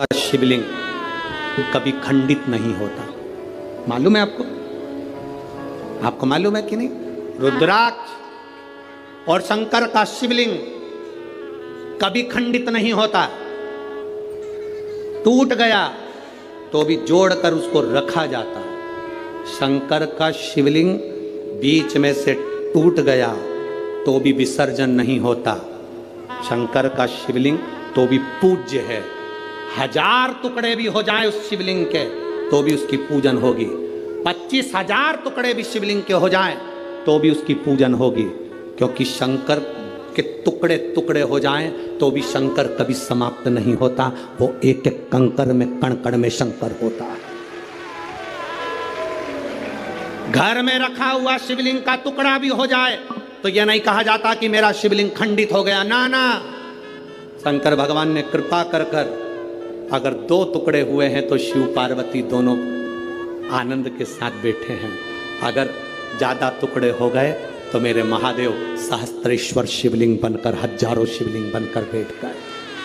शिवलिंग कभी खंडित नहीं होता। मालूम है आपको? आपको मालूम है कि नहीं? रुद्राक्ष और शंकर का शिवलिंग कभी खंडित नहीं होता। टूट गया तो भी जोड़कर उसको रखा जाता। शंकर का शिवलिंग बीच में से टूट गया तो भी विसर्जन नहीं होता। शंकर का शिवलिंग तो भी पूज्य है। 1000 टुकड़े भी हो जाए उस शिवलिंग के तो भी उसकी पूजन होगी। 25,000 टुकड़े भी शिवलिंग के हो जाएं तो भी उसकी पूजन होगी, क्योंकि शंकर के टुकड़े टुकड़े हो जाएं तो भी शंकर कभी समाप्त नहीं होता। वो एक एक कंकर में कण कण में शंकर होता है। घर में रखा हुआ शिवलिंग का टुकड़ा भी हो जाए तो यह नहीं कहा जाता कि मेरा शिवलिंग खंडित हो गया। ना ना, शंकर भगवान ने कृपा कर कर अगर 2 टुकड़े हुए हैं तो शिव पार्वती दोनों आनंद के साथ बैठे हैं। अगर ज्यादा टुकड़े हो गए तो मेरे महादेव सहस्त्रेश्वर शिवलिंग बनकर, हजारों शिवलिंग बनकर बैठ गए।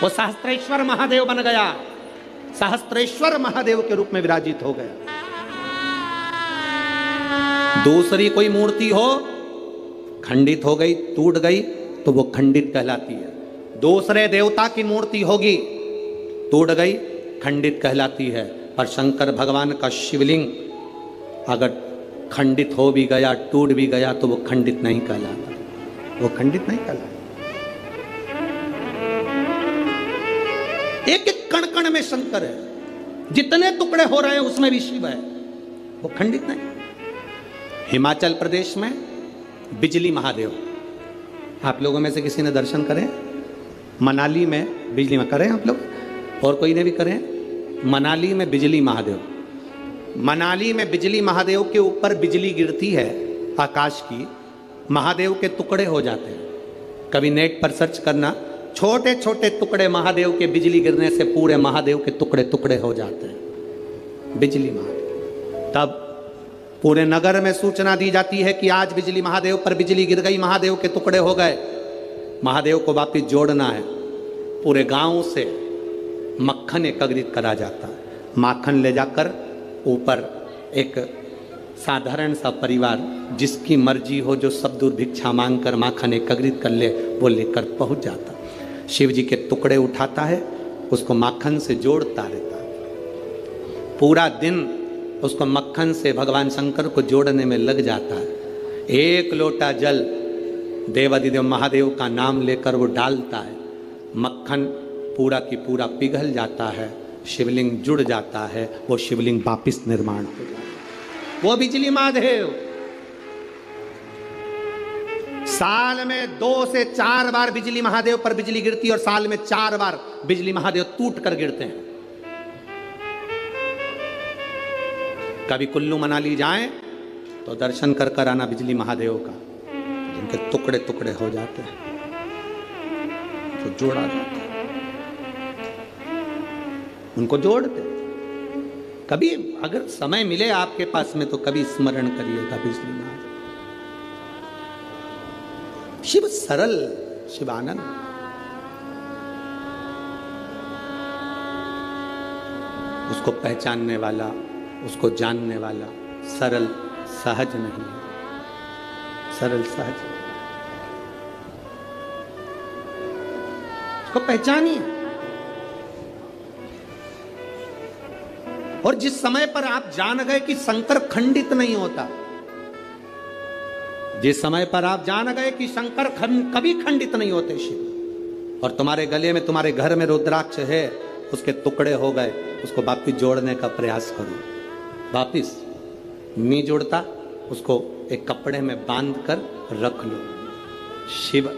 वो सहस्त्रेश्वर महादेव बन गया, सहस्त्रेश्वर महादेव के रूप में विराजित हो गया। दूसरी कोई मूर्ति हो खंडित हो गई, टूट गई तो वो खंडित कहलाती है। दूसरे देवता की मूर्ति होगी, टूट गई, खंडित कहलाती है। पर शंकर भगवान का शिवलिंग अगर खंडित हो भी गया, टूट भी गया तो वो खंडित नहीं कहलाता। वो खंडित नहीं कहलाता। एक एक कण कण में शंकर है। जितने टुकड़े हो रहे हैं उसमें भी शिव है। वो खंडित नहीं। हिमाचल प्रदेश में बिजली महादेव, आप लोगों में से किसी ने दर्शन करें? मनाली में बिजली में करें आप लोग, और कोई ने भी करें? मनाली में बिजली महादेव, मनाली में बिजली महादेव के ऊपर बिजली गिरती है आकाश की, महादेव के टुकड़े हो जाते हैं। कभी नेट पर सर्च करना, छोटे छोटे टुकड़े महादेव के बिजली गिरने से पूरे महादेव के टुकड़े टुकड़े हो जाते हैं। बिजली महादेव। तब पूरे नगर में सूचना दी जाती है कि आज बिजली महादेव पर बिजली गिर गई, महादेव के टुकड़े हो गए। महादेव को वापिस जोड़ना है। पूरे गांव से मक्खन एकत्रित करा जाता है। माखन ले जाकर ऊपर एक साधारण सा परिवार जिसकी मर्जी हो, जो सब दूर भिक्षा मांग कर माखन एकत्रित कर ले, वो लेकर पहुंच जाता। शिव जी के टुकड़े उठाता है, उसको माखन से जोड़ता रहता है। पूरा दिन उसको मक्खन से भगवान शंकर को जोड़ने में लग जाता है। 1 लोटा जल देवादिदेव महादेव का नाम लेकर वो डालता है। मक्खन पूरा की पूरा पिघल जाता है, शिवलिंग जुड़ जाता है, वो शिवलिंग वापिस निर्माण हो जाता है। वो बिजली महादेव साल में 2 से 4 बार बिजली महादेव पर बिजली गिरती है, और साल में 4 बार बिजली महादेव टूट कर गिरते हैं। कभी कुल्लू मनाली जाएं तो दर्शन कर कर आना बिजली महादेव का, जिनके टुकड़े टुकड़े हो जाते हैं, तो जोड़ा जाता है, उनको जोड़ते। कभी अगर समय मिले आपके पास में तो कभी स्मरण करिएगा बिजली महादेव। शिव सरल, शिवानंद, उसको पहचानने वाला, उसको जानने वाला सरल सहज नहीं है। सरल सहज उसको पहचानिए। और जिस समय पर आप जान गए कि शंकर खंडित नहीं होता, जिस समय पर आप जान गए कि शंकर कभी खंडित नहीं होते शिव, और तुम्हारे गले में, तुम्हारे घर में रुद्राक्ष है, उसके टुकड़े हो गए, उसको वापिस जोड़ने का प्रयास करो। वापिस नहीं जोड़ता, उसको एक कपड़े में बांध कर रख लो। शिव,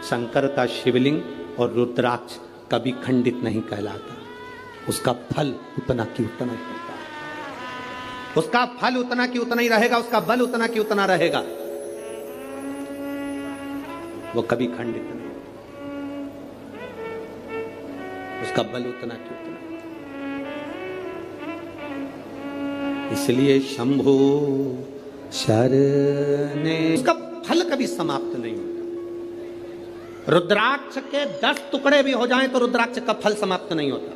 शंकर का शिवलिंग और रुद्राक्ष कभी खंडित नहीं कहलाता। उसका फल उतना की उतना ही होता है। उसका फल उतना की उतना ही रहेगा, उसका बल उतना की उतना रहेगा। वो कभी खंडित नहीं, उसका बल उतना की उतना। इसलिए शंभु शरणे, उसका फल कभी समाप्त नहीं होता। रुद्राक्ष के 10 टुकड़े भी हो जाएं तो रुद्राक्ष का फल समाप्त नहीं होता।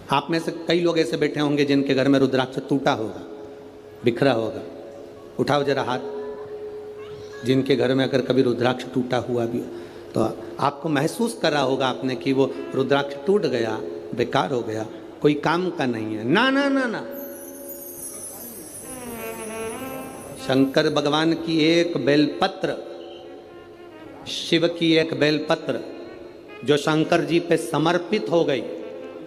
आप में से कई लोग ऐसे बैठे होंगे जिनके घर में रुद्राक्ष टूटा होगा, बिखरा होगा। उठाओ जरा हाथ, जिनके घर में अगर कभी रुद्राक्ष टूटा हुआ भी हो तो आपको महसूस करा होगा आपने कि वो रुद्राक्ष टूट गया, बेकार हो गया, कोई काम का नहीं है। ना ना ना ना, शंकर भगवान की एक बेलपत्र, शिव की एक बेलपत्र जो शंकर जी पे समर्पित हो गई,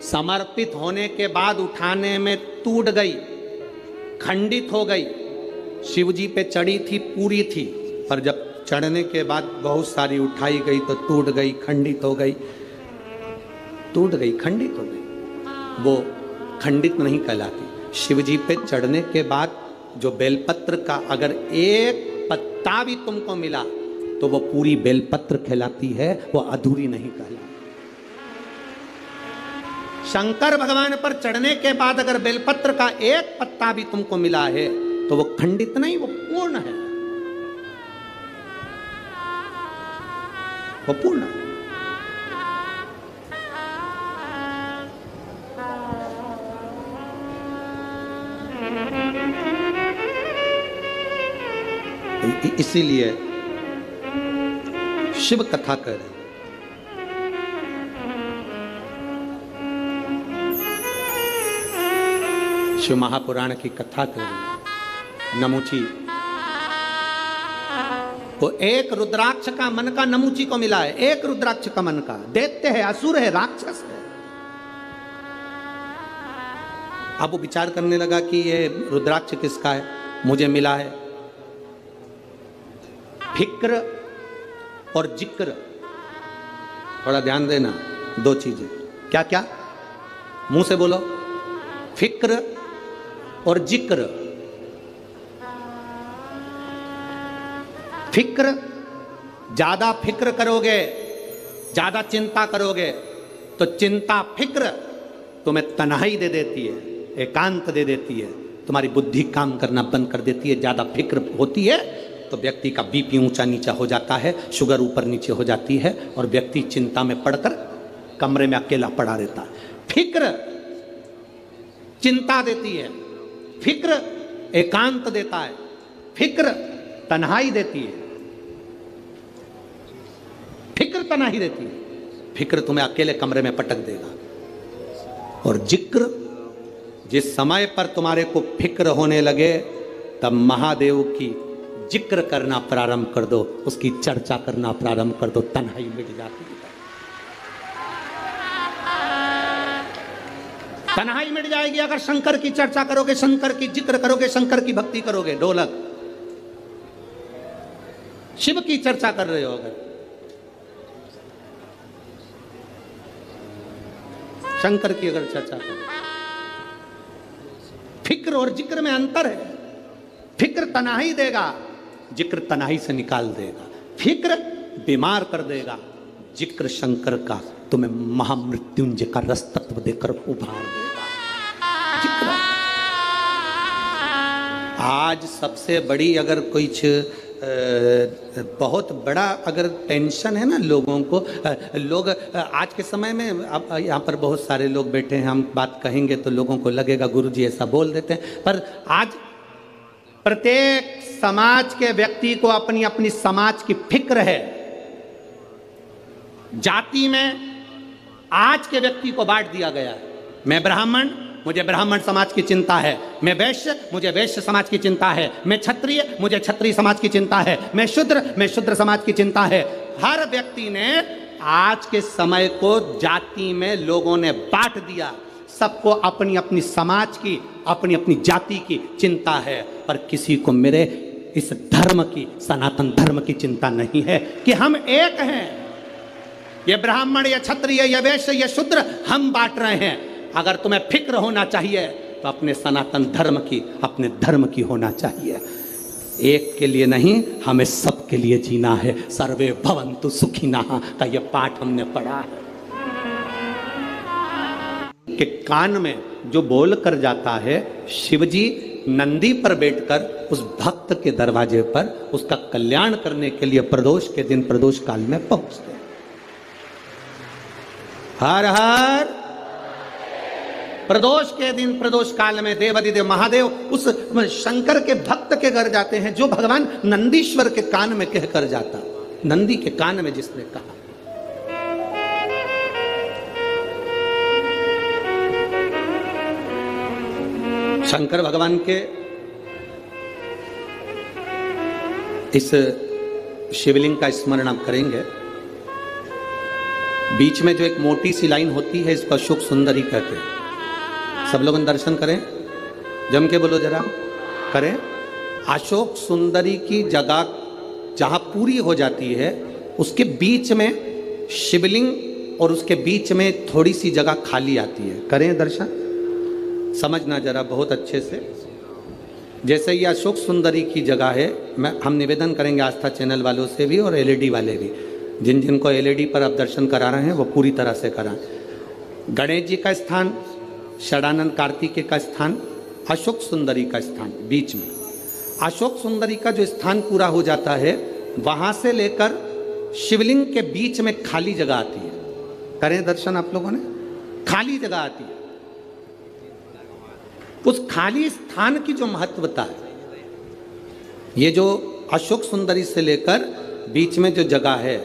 समर्पित होने के बाद उठाने में टूट गई, खंडित हो गई। शिव जी पे चढ़ी थी, पूरी थी, पर जब चढ़ने के बाद बहुत सारी उठाई गई तो टूट गई, खंडित हो गई, टूट गई, खंडित हो गई। वो खंडित नहीं कहलाती। शिव जी पे चढ़ने के बाद जो बेलपत्र का अगर एक पत्ता भी तुमको मिला तो वो पूरी बेलपत्र कहलाती है, वो अधूरी नहीं कहलाती। शंकर भगवान पर चढ़ने के बाद अगर बेलपत्र का एक पत्ता भी तुमको मिला है तो वो खंडित नहीं, वो पूर्ण है, वो पूर्ण है। इसीलिए शिव कथा कर रहे, शिव महापुराण की कथा कर रहे। नमुची वो एक रुद्राक्ष का मन का नमुची को मिला है, एक रुद्राक्ष का मन का। दैत्य है, असुर है, राक्षस है। अब वो विचार करने लगा कि ये रुद्राक्ष किसका है, मुझे मिला है। फिक्र और जिक्र, थोड़ा ध्यान देना, दो चीजें। क्या क्या? मुंह से बोलो। फिक्र और जिक्र। फिक्र, ज्यादा फिक्र करोगे, ज्यादा चिंता करोगे तो चिंता फिक्र तुम्हें तन्हाई दे देती है, एकांत दे देती है, तुम्हारी बुद्धि काम करना बंद कर देती है। ज्यादा फिक्र होती है तो व्यक्ति का बीपी ऊंचा नीचा हो जाता है, शुगर ऊपर नीचे हो जाती है और व्यक्ति चिंता में पड़कर कमरे में अकेला पड़ा रहता है। फिक्र चिंता देती है, फिक्र एकांत देता है, फिक्र तन्हाई देती है, फिक्र तन्हाई देती है। फिक्र तुम्हें अकेले कमरे में पटक देगा। और जिक्र, जिस समय पर तुम्हारे को फिक्र होने लगे तब महादेव की जिक्र करना प्रारंभ कर दो, उसकी चर्चा करना प्रारंभ कर दो, तन्हाई मिट जाती है। तन्हाई मिट जाएगी अगर शंकर की चर्चा करोगे, शंकर की जिक्र करोगे, शंकर की भक्ति करोगे। ढोलक, शिव की चर्चा कर रहे हो अगर, शंकर की अगर चर्चा करो। फिक्र और जिक्र में अंतर है। फिक्र तन्हाई देगा, जिक्र तन्हाई से निकाल देगा। फिक्र बीमार कर देगा, जिक्र शंकर का तुम्हें महामृत्युंजय का रस तत्व देकर उभार देगा। जिक्र आज सबसे बड़ी अगर कुछ बहुत बड़ा अगर टेंशन है ना लोगों को, लोग आज के समय में, अब यहाँ पर बहुत सारे लोग बैठे हैं, हम बात कहेंगे तो लोगों को लगेगा गुरुजी ऐसा बोल देते हैं, पर आज प्रत्येक समाज के व्यक्ति को अपनी अपनी समाज की फिक्र है। जाति में आज के व्यक्ति को बांट दिया गया है। मैं ब्राह्मण, मुझे ब्राह्मण समाज की चिंता है। मैं वैश्य, मुझे वैश्य समाज की चिंता है। मैं क्षत्रिय, मुझे क्षत्रिय समाज की चिंता है। मैं शूद्र समाज की चिंता है। हर व्यक्ति ने आज के समय को जाति में लोगों ने बांट दिया। सबको अपनी अपनी समाज की, अपनी अपनी जाति की चिंता है, पर किसी को मेरे इस धर्म की, सनातन धर्म की चिंता नहीं है कि हम एक हैं। ये ब्राह्मण या क्षत्रिय या वैश्य या शूद्र हम बांट रहे हैं। अगर तुम्हें फिक्र होना चाहिए तो अपने सनातन धर्म की, अपने धर्म की होना चाहिए। एक के लिए नहीं, हमें सबके लिए जीना है। सर्वे भवन्तु सुखिनः का ये पाठ हमने पढ़ा है कि कान में जो बोल कर जाता है, शिवजी नंदी पर बैठकर उस भक्त के दरवाजे पर उसका कल्याण करने के लिए प्रदोष के दिन, प्रदोष काल में पहुंचते हैं। हर हर प्रदोष के दिन, प्रदोष काल में देवाधिदेव महादेव उस शंकर के भक्त के घर जाते हैं जो भगवान नंदीश्वर के कान में कहकर जाता, नंदी के कान में जिसने कहा। शंकर भगवान के इस शिवलिंग का स्मरण आप करेंगे। बीच में जो एक मोटी सी लाइन होती है इसको अशोक सुंदरी कहते हैं। सब लोग दर्शन करें, जम के बोलो जरा, करें। अशोक सुंदरी की जगह जहां पूरी हो जाती है उसके बीच में शिवलिंग और उसके बीच में थोड़ी सी जगह खाली आती है। करें दर्शन, समझना जरा बहुत अच्छे से। जैसे ये अशोक सुंदरी की जगह है, हम निवेदन करेंगे आस्था चैनल वालों से भी और एलईडी वाले भी, जिन जिनको एलईडी पर आप दर्शन करा रहे हैं वो पूरी तरह से कराएं। गणेश जी का स्थान, षडानंद कार्तिकेय का स्थान, अशोक सुंदरी का स्थान बीच में। अशोक सुंदरी का जो स्थान पूरा हो जाता है वहां से लेकर शिवलिंग के बीच में खाली जगह आती है। करें दर्शन आप लोगों ने, खाली जगह आती है। उस खाली स्थान की जो महत्वता है, ये जो अशोक सुंदरी से लेकर बीच में जो जगह है,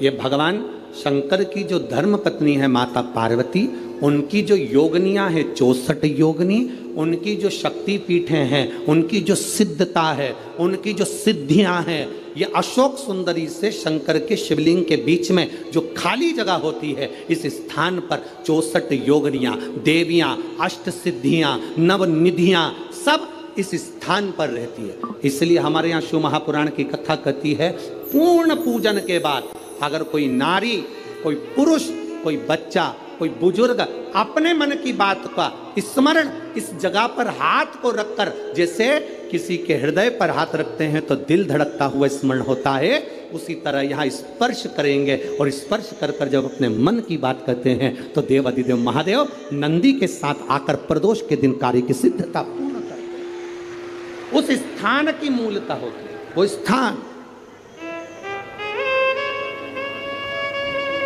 ये भगवान शंकर की जो धर्म पत्नी है माता पार्वती, उनकी जो योगनियां हैं 64 योगनी, उनकी जो शक्ति पीठें हैं, उनकी जो सिद्धता है, उनकी जो सिद्धियां हैं, ये अशोक सुंदरी से शंकर के शिवलिंग के बीच में जो खाली जगह होती है, इस स्थान पर 64 योगनियां, देवियां, अष्ट सिद्धियां, नवनिधियां सब इस स्थान पर रहती है। इसलिए हमारे यहाँ शिव महापुराण की कथा कहती है, पूर्ण पूजन के बाद अगर कोई नारी, कोई पुरुष, कोई बच्चा, कोई बुजुर्ग अपने मन की बात का स्मरण इस जगह पर हाथ को रखकर, जैसे किसी के हृदय पर हाथ रखते हैं तो दिल धड़कता हुआ स्मरण होता है, उसी तरह यहाँ स्पर्श करेंगे और स्पर्श कर कर जब अपने मन की बात करते हैं तो देवाधिदेव महादेव नंदी के साथ आकर प्रदोष के दिन कार्य की सिद्धता पूर्ण करते हैं। उस स्थान की मूलता होती है, वो स्थान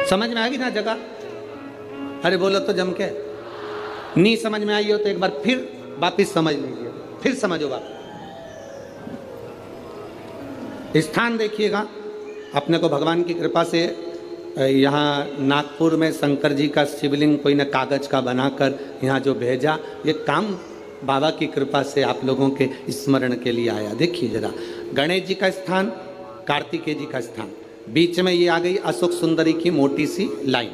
समझ में आएगी ना जगह? अरे बोलो तो जम के। नहीं समझ में आई हो तो एक बार फिर वापिस समझ लीजिए, फिर समझो बात। स्थान देखिएगा, अपने को भगवान की कृपा से यहाँ नागपुर में शंकर जी का शिवलिंग कोई न कागज का बनाकर यहाँ जो भेजा, ये काम बाबा की कृपा से आप लोगों के स्मरण के लिए आया। देखिए जरा, गणेश जी का स्थान, कार्तिकेय जी का स्थान, बीच में ये आ गई अशोक सुंदरी की मोटी सी लाइन।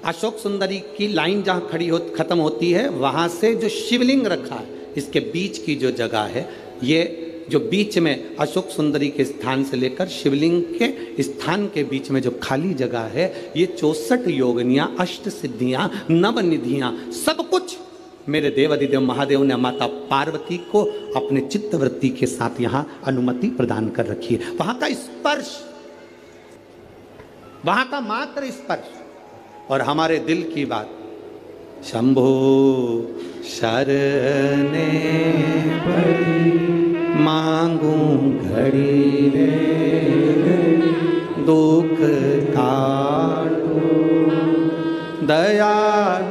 अशोक सुंदरी की लाइन जहाँ खत्म होती है, वहाँ से जो शिवलिंग रखा है, इसके बीच की जो जगह है, ये जो बीच में अशोक सुंदरी के स्थान से लेकर शिवलिंग के स्थान के बीच में जो खाली जगह है, ये 64 योगनियाँ, अष्ट सिद्धियाँ, नवनिधियाँ, सब कुछ मेरे देवाधिदेव महादेव ने माता पार्वती को अपने चित्तवृत्ति के साथ यहाँ अनुमति प्रदान कर रखी है। वहाँ का स्पर्श, वहाँ का मात्र स्पर्श और हमारे दिल की बात, शंभो शरणे पड़ी मांगू घड़ी रे, दुख काटो दया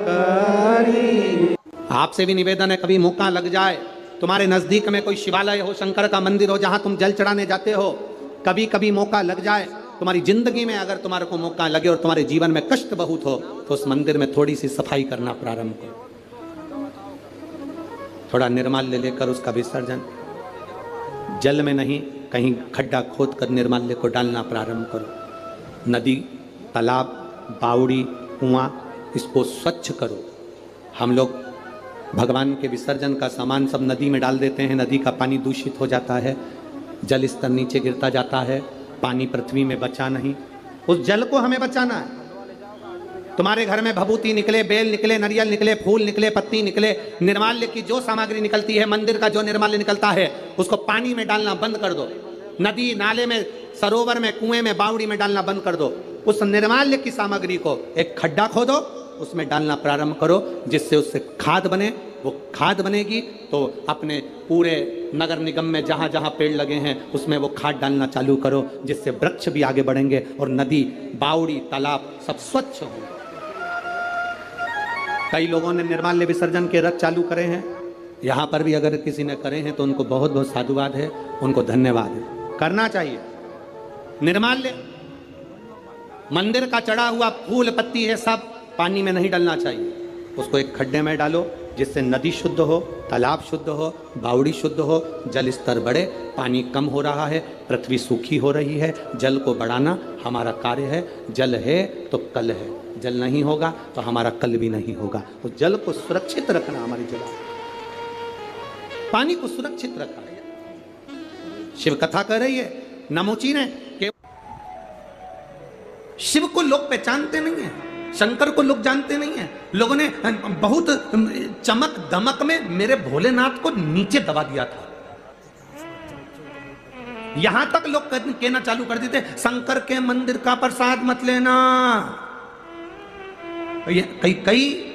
करी। आपसे भी निवेदन है, कभी मौका लग जाए, तुम्हारे नजदीक में कोई शिवालय हो, शंकर का मंदिर हो, जहां तुम जल चढ़ाने जाते हो, कभी कभी मौका लग जाए, तुम्हारी जिंदगी में अगर तुम्हारे को मौका लगे और तुम्हारे जीवन में कष्ट बहुत हो, तो उस मंदिर में थोड़ी सी सफाई करना प्रारंभ करो, थोड़ा निर्माल्य लेकर उसका विसर्जन, जल में नहीं कहीं खड्डा खोद कर निर्माल्य को डालना प्रारंभ करो। नदी, तालाब, बावड़ी, कुआं, इसको स्वच्छ करो। हम लोग भगवान के विसर्जन का सामान सब नदी में डाल देते हैं, नदी का पानी दूषित हो जाता है, जल स्तर नीचे गिरता जाता है, पानी पृथ्वी में बचा नहीं, उस जल को हमें बचाना है। तुम्हारे घर में भभूति निकले, बेल निकले, नारियल निकले, फूल निकले, पत्ती निकले, निर्माल्य की जो सामग्री निकलती है, मंदिर का जो निर्माल्य निकलता है, उसको पानी में डालना बंद कर दो। नदी, नाले में, सरोवर में, कुएं में, बावड़ी में डालना बंद कर दो। उस निर्माल्य की सामग्री को एक खड्डा खोदो, उसमें डालना प्रारंभ करो, जिससे उससे खाद बने। वो खाद बनेगी तो अपने पूरे नगर निगम में जहाँ जहाँ पेड़ लगे हैं उसमें वो खाद डालना चालू करो, जिससे वृक्ष भी आगे बढ़ेंगे और नदी, बावड़ी, तालाब सब स्वच्छ होंगे। कई लोगों ने निर्माल्य विसर्जन के रथ चालू करे हैं, यहाँ पर भी अगर किसी ने करे हैं तो उनको बहुत बहुत साधुवाद है, उनको धन्यवाद है, करना चाहिए। निर्माल्य मंदिर का चढ़ा हुआ फूल पत्ती है, सब पानी में नहीं डलना चाहिए, उसको एक खड्डे में डालो जिससे नदी शुद्ध हो, तालाब शुद्ध हो, बावड़ी शुद्ध हो, जल स्तर बढ़े। पानी कम हो रहा है, पृथ्वी सूखी हो रही है, जल को बढ़ाना हमारा कार्य है। जल है तो कल है, जल नहीं होगा तो हमारा कल भी नहीं होगा। तो जल को सुरक्षित रखना हमारी जवाब, पानी को सुरक्षित रखा है। शिव कथा कह रही है नमोची ने कि शिव को लोग पहचानते नहीं है, शंकर को लोग जानते नहीं है। लोगों ने बहुत चमक दमक में मेरे भोलेनाथ को नीचे दबा दिया था। यहां तक लोग कहना चालू कर देते शंकर के मंदिर का प्रसाद मत लेना। कई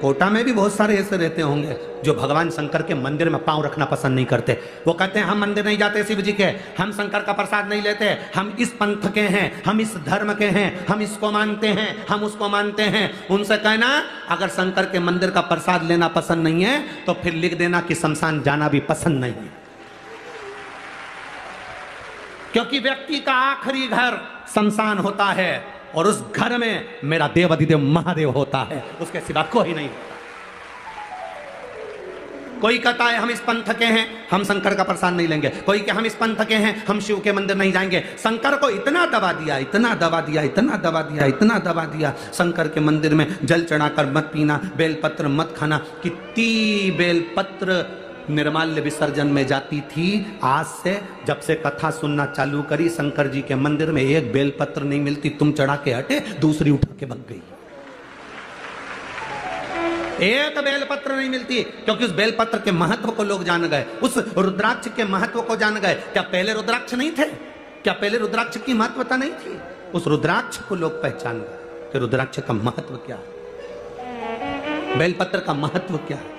कोटा में भी बहुत सारे ऐसे रहते होंगे जो भगवान शंकर के मंदिर में पांव रखना पसंद नहीं करते। वो कहते हैं हम मंदिर नहीं जाते शिव जी के, हम शंकर का प्रसाद नहीं लेते, हम इस पंथ के हैं, हम इस धर्म के हैं, हम इसको मानते हैं, हम उसको मानते हैं। उनसे कहना अगर शंकर के मंदिर का प्रसाद लेना पसंद नहीं है तो फिर लिख देना कि शमशान जाना भी पसंद नहीं है, क्योंकि व्यक्ति का आखिरी घर शमशान होता है और उस घर में मेरा देवाधिदेव महादेव होता है, उसके सिवा कोई नहीं। कोई कहता है हम इस पंथ के हैं, हम शंकर का प्रसाद नहीं लेंगे। कोई कि हम इस पंथ के हैं, हम शिव के मंदिर नहीं जाएंगे। शंकर को इतना दबा दिया, इतना दबा दिया, इतना दबा दिया, इतना दबा दिया। शंकर के मंदिर में जल चढ़ाकर मत पीना, बेलपत्र मत खाना। कितनी बेलपत्र निर्माल्य विसर्जन में जाती थी। आज से जब से कथा सुनना चालू करी, शंकर जी के मंदिर में एक बेलपत्र नहीं मिलती। तुम चढ़ा के हटे, दूसरी उठा के भग गई। एक बेलपत्र नहीं मिलती, क्योंकि उस बेलपत्र के महत्व को लोग जान गए, उस रुद्राक्ष के महत्व को जान गए। क्या पहले रुद्राक्ष नहीं थे? क्या पहले रुद्राक्ष की महत्वता नहीं थी? उस रुद्राक्ष को लोग पहचान गए कि रुद्राक्ष का महत्व क्या है, बेलपत्र का महत्व क्या है।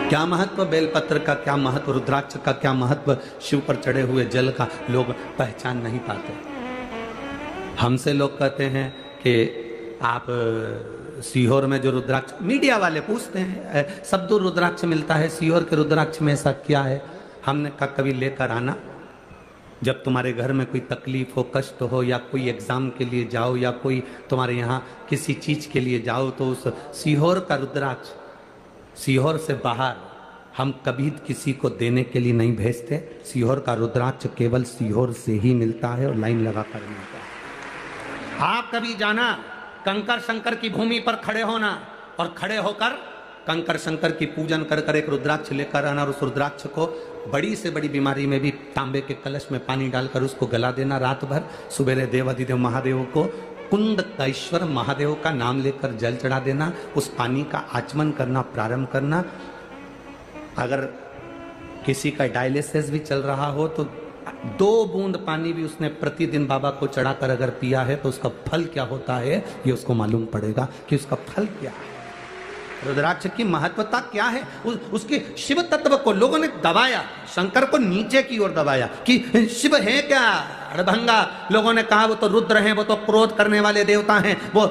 क्या महत्व बेलपत्र का, क्या महत्व रुद्राक्ष का, क्या महत्व शिव पर चढ़े हुए जल का, लोग पहचान नहीं पाते। हमसे लोग कहते हैं कि आप सीहोर में जो रुद्राक्ष, मीडिया वाले पूछते हैं सब दूर रुद्राक्ष मिलता है, सीहोर के रुद्राक्ष में ऐसा क्या है? हमने कहा कभी लेकर आना, जब तुम्हारे घर में कोई तकलीफ हो, कष्ट हो, या कोई एग्जाम के लिए जाओ, या कोई तुम्हारे यहाँ किसी चीज के लिए जाओ, तो उस सीहोर का रुद्राक्ष, सीहोर से बाहर हम कभी किसी को देने के लिए नहीं भेजते। सीहोर का रुद्राक्ष केवल सीहोर से ही मिलता है और लाइन लगा कर मिलता है। आप कभी जाना, कंकर शंकर की भूमि पर खड़े होना और खड़े होकर कंकर शंकर की पूजन कर कर एक रुद्राक्ष लेकर आना, और उस रुद्राक्ष को बड़ी से बड़ी बीमारी में भी तांबे के कलश में पानी डालकर उसको गला देना रात भर। सुबेरे देवाधिदेव महादेव को, कुंदकेश्वर महादेव का नाम लेकर जल चढ़ा देना, उस पानी का आचमन करना प्रारंभ करना। अगर किसी का डायलिसिस भी चल रहा हो तो 2 बूंद पानी भी उसने प्रतिदिन बाबा को चढ़ाकर अगर पिया है तो उसका फल क्या होता है ये उसको मालूम पड़ेगा कि उसका फल क्या है, रुद्राक्ष की महत्वता क्या है। उसके शिव तत्व को लोगों ने दबाया, शंकर को नीचे की ओर दबाया कि शिव है क्या, अड़भंगा। लोगों ने कहा वो तो रुद्र हैं, वो तो क्रोध करने वाले देवता हैं, वो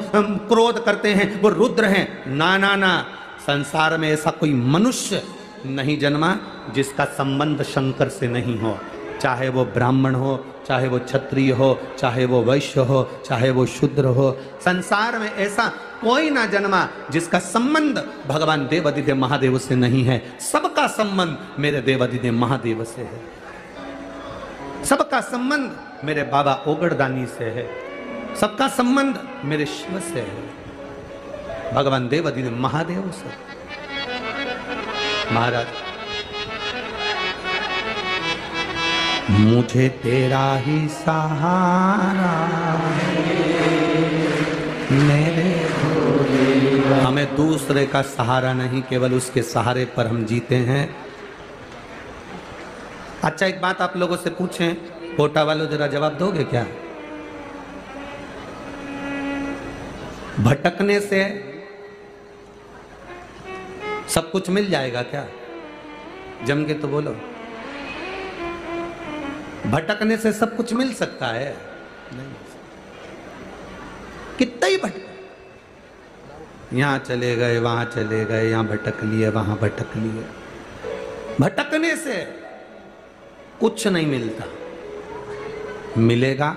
क्रोध करते हैं, वो रुद्र हैं। ना ना ना, संसार में ऐसा कोई मनुष्य नहीं जन्मा जिसका संबंध शंकर से नहीं हो। चाहे वो ब्राह्मण हो, चाहे वो क्षत्रिय हो, चाहे वो वैश्य हो, चाहे वो शूद्र हो, संसार में ऐसा कोई ना जन्मा जिसका संबंध भगवान देवाधिदेव महादेव से नहीं है। सबका संबंध मेरे देवाधिदेव महादेव से है, सबका संबंध मेरे बाबा ओगड़दानी से है, सबका संबंध मेरे शिव से है, भगवान देवाधिदेव महादेव से। महाराज, मुझे तेरा ही सहारा मेरे, हमें दूसरे का सहारा नहीं, केवल उसके सहारे पर हम जीते हैं। अच्छा, एक बात आप लोगों से पूछें, कोटा वालों जरा जवाब दोगे क्या? भटकने से सब कुछ मिल जाएगा क्या? जम के तो बोलो। भटकने से सब कुछ मिल सकता है? नहीं। कितना ही भटक, यहां चले गए, वहां चले गए, यहां भटक लिए, वहां भटक लिए। भटकने से कुछ नहीं मिलता, मिलेगा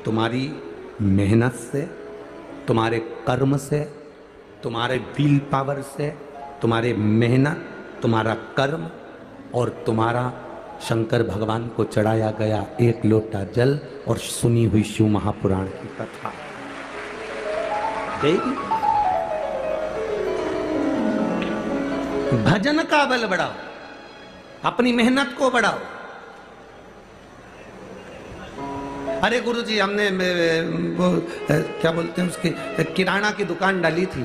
तुम्हारी मेहनत से, तुम्हारे कर्म से, तुम्हारे विल पावर से, तुम्हारे मेहनत, तुम्हारा कर्म और तुम्हारा शंकर भगवान को चढ़ाया गया एक लोटा जल और सुनी हुई शिव महापुराण की कथा देगी। भजन का बल बढ़ाओ, अपनी मेहनत को बढ़ाओ। अरे गुरुजी, हमने वो क्या बोलते हैं उसकी किराना की दुकान डाली थी,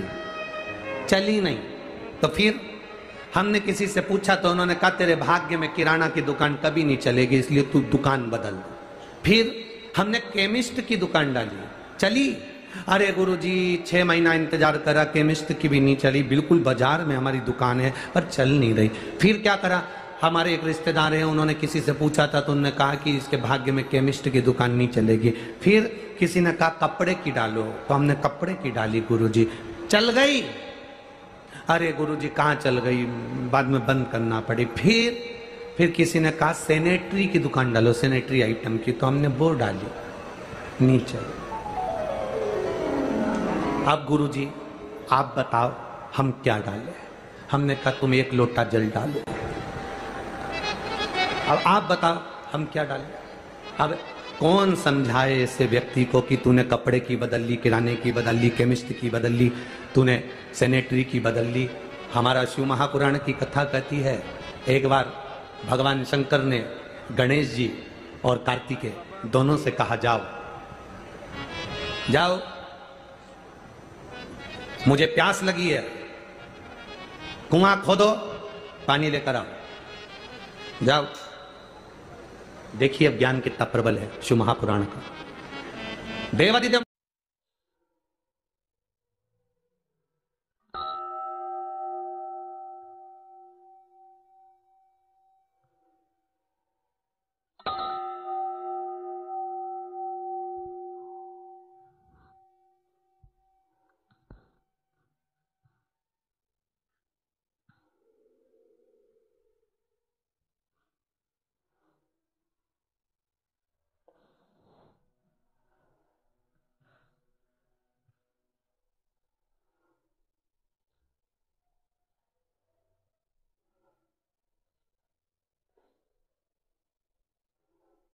चली नहीं। तो फिर हमने किसी से पूछा तो उन्होंने कहा तेरे भाग्य में किराना की दुकान कभी नहीं चलेगी, इसलिए तू दुकान बदल दो। फिर हमने केमिस्ट की दुकान डाली, चली। अरे गुरुजी 6 महीना इंतजार करा, केमिस्ट की भी नहीं चली, बिल्कुल बाजार में हमारी दुकान है पर चल नहीं रही। फिर क्या करा, हमारे एक रिश्तेदार हैं, उन्होंने किसी से पूछा था तो उन्होंने कहा कि इसके भाग्य में केमिस्ट की दुकान नहीं चलेगी। फिर किसी ने कहा कपड़े की डालो, तो हमने कपड़े की डाली, गुरुजी चल गई। अरे गुरुजी कहाँ चल गई, बाद में बंद करना पड़ी। फिर किसी ने कहा सैनिटरी की दुकान डालो, सैनिटरी आइटम की, तो हमने वो डाली, नहीं चली। अब गुरुजी आप बताओ हम क्या डालें? हमने कहा तुम एक लोटा जल डालो। अब आप बताओ हम क्या डालें? अब कौन समझाए ऐसे व्यक्ति को कि तूने कपड़े की बदल ली, किराने की बदल ली, केमिस्ट की बदल ली, तूने सैनिटरी की बदल ली। हमारा शिव महापुराण की कथा कहती है, एक बार भगवान शंकर ने गणेश जी और कार्तिकेय दोनों से कहा जाओ जाओ, मुझे प्यास लगी है, कुआं खोदो, पानी लेकर आओ। जाओ, देखिए अब ज्ञान कितना प्रबल है शिव महापुराण का। देवादिदेव